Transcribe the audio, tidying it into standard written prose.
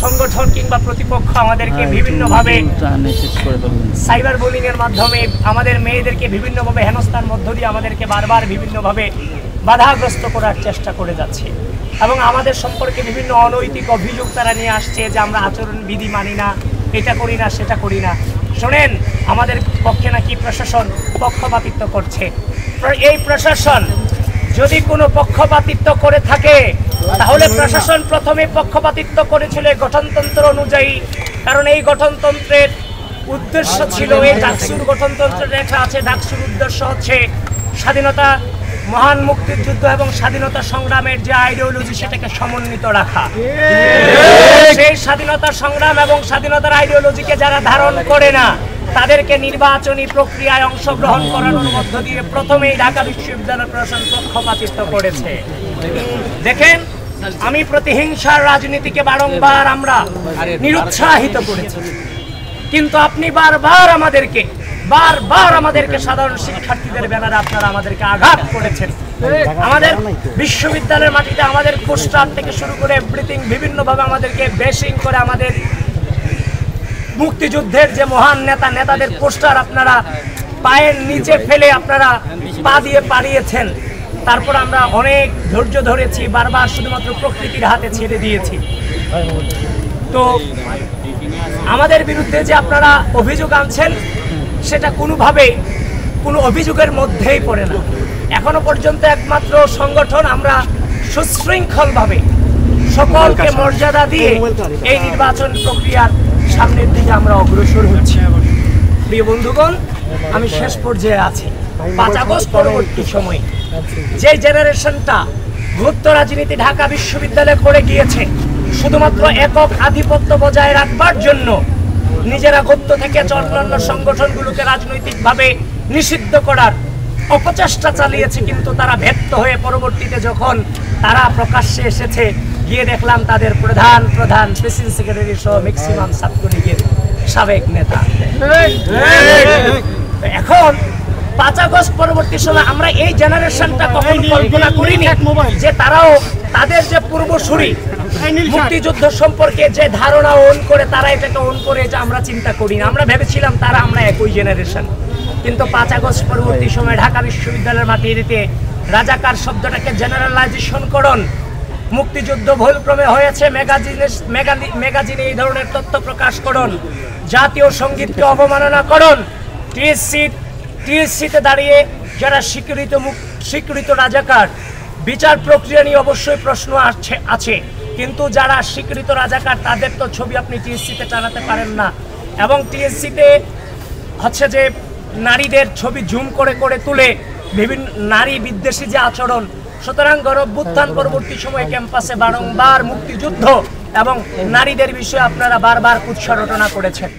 সংগঠন কিংবা প্রতিপক্ষ আমাদেরকে বিভিন্নভাবে সাইবার বুলিং এর মাধ্যমে আমাদের মেয়েদেরকে বিভিন্নভাবে হেনস্থার মধ্য দিয়ে আমাদেরকে বারবার বিভিন্নভাবে বাধাগ্রস্ত করার চেষ্টা করে যাচ্ছে এবং আমাদের সম্পর্কে বিভিন্ন অনৈতিক অভিযোগ তারা নিয়ে আসছে যে আমরা আচরণ বিধি মানি না, এটা করি না, সেটা করি না। শোনেন, আমাদের পক্ষে নাকি প্রশাসন পক্ষপাতিত্ব করছে। এই প্রশাসন যদি কোনো পক্ষপাতিত্ব করে থাকে তাহলে প্রশাসন প্রথমে পক্ষপাতিত্ব করেছিল গঠনতন্ত্র অনুযায়ী, কারণ এই গঠনতন্ত্রের উদ্দেশ্য ছিল, এই ডাকসুর গঠনতন্ত্রের লেখা আছে, ডাকসুর উদ্দেশ্য হচ্ছে স্বাধীনতা, মহান মুক্তিযুদ্ধ এবং স্বাধীনতা সংগ্রামের যে আইডিওলজি সেটাকে সমন্বিত রাখা। সেই স্বাধীনতা সংগ্রাম এবং স্বাধীনতার আইডিওলজিকে যারা ধারণ করে না তাদেরকে নির্বাচনী প্রক্রিয়ায় অংশগ্রহণ করানোর মধ্য দিয়ে প্রথমেই ঢাকা বিশ্ববিদ্যালয় প্রশাসন পক্ষপাতিত্ব করেছে। দেখেন, আমি প্রতিহিংসার রাজনীতিকে বারংবার আমরা নিরুৎসাহিত করেছি, কিন্তু আপনি বারবার আমাদেরকে সাধারণ শিক্ষার্থীদের ব্যানারে আপনারা আমাদেরকে আঘাত করেছেন। আমাদের বিশ্ববিদ্যালয়ের মাটিতে আমাদের পোস্টার থেকে শুরু করে এভরিথিং বিভিন্নভাবে আমাদেরকে বেশিং করে আমাদের মুক্তিযুদ্ধের যে মহান নেতাদের পোস্টার আপনারা পায়ের নিচে ফেলে আপনারা পা দিয়ে পাড়িয়েছেন। তারপর আমরা অনেক ধৈর্য ধরেছি, বারবার শুধুমাত্র প্রকৃতির হাতে ছেড়ে দিয়েছি। তো আমাদের বিরুদ্ধে যে আপনারা অভিযোগ আনছেন সেটা কোনোভাবেই কোনো অভিযোগের মধ্যেই পড়ে না। এখনো পর্যন্ত একমাত্র সংগঠন আমরা সুশৃঙ্খলভাবে সকলকে মর্যাদা দিয়ে এই নির্বাচন প্রক্রিয়ার সামনের দিকে আমরা অগ্রসর হচ্ছি। প্রিয় বন্ধুগণ, আমি শেষ পর্যায়ে আছি। 5 আগস্ট পরবর্তী সময়ে যে জেনারেশনটা গুপ্ত রাজনীতি ঢাকা বিশ্ববিদ্যালয়ে করে গিয়েছে শুধুমাত্র একক আধিপত্য বজায় রাখবার জন্য, নিজেরা গুপ্ত থেকে অন্যান্য সংগঠনগুলোকে রাজনৈতিকভাবে নিষিদ্ধ করার অপচেষ্টা চালিয়েছে, কিন্তু তারা ব্যর্থ হয়ে পরবর্তীতে যখন তারা প্রকাশ্যে এসেছে গিয়ে দেখলাম তাদের প্রধান প্রেসিডেন্ট সেক্রেটারি সহ ম্যাক্সিমাম ছাত্রলীগের সাবেক নেতা। এখন 5 আগস্ট পরবর্তী সময় আমরা এই জেনারেশনটা কখনো কল্পনা করিনি যে তারাও তাদের যে পূর্বসূরি মুক্তিযুদ্ধ সম্পর্কে যে ধারণা ওন করে তারা এটাকে ওন করে, এটা আমরা চিন্তা করি না। আমরা ভেবেছিলাম আমরা একই জেনারেশন, কিন্তু 5 আগস্ট পরবর্তী সময় ঢাকা বিশ্ববিদ্যালয়ের মাটিতে রাজাকার শব্দটাকে জেনারেলাইজেশন করুন, মুক্তিযুদ্ধ ভুলক্রমে হয়েছে ম্যাগাজিনে এই ধরনের তথ্য প্রকাশ করুন, জাতীয় সঙ্গীতকে অবমাননা করুন, টিএসসিতে দাঁড়িয়ে যারা স্বীকৃত রাজাকার, বিচার প্রক্রিয়া নিয়ে অবশ্যই প্রশ্ন আছে, কিন্তু যারা স্বীকৃত রাজাকার তাদের তো ছবি আপনি টিএসসিতে টানাতে পারেন না। এবং টিএসসিতে হচ্ছে যে নারীদের ছবি জুম করে তুলে বিভিন্ন নারী বিদ্বেষী যে আচরণ। সুতরাং গণঅভ্যুত্থান পরবর্তী সময়ে ক্যাম্পাসে বারংবার মুক্তিযুদ্ধ এবং নারীদের বিষয়ে আপনারা বারবার কুৎসা রটনা করেছেন।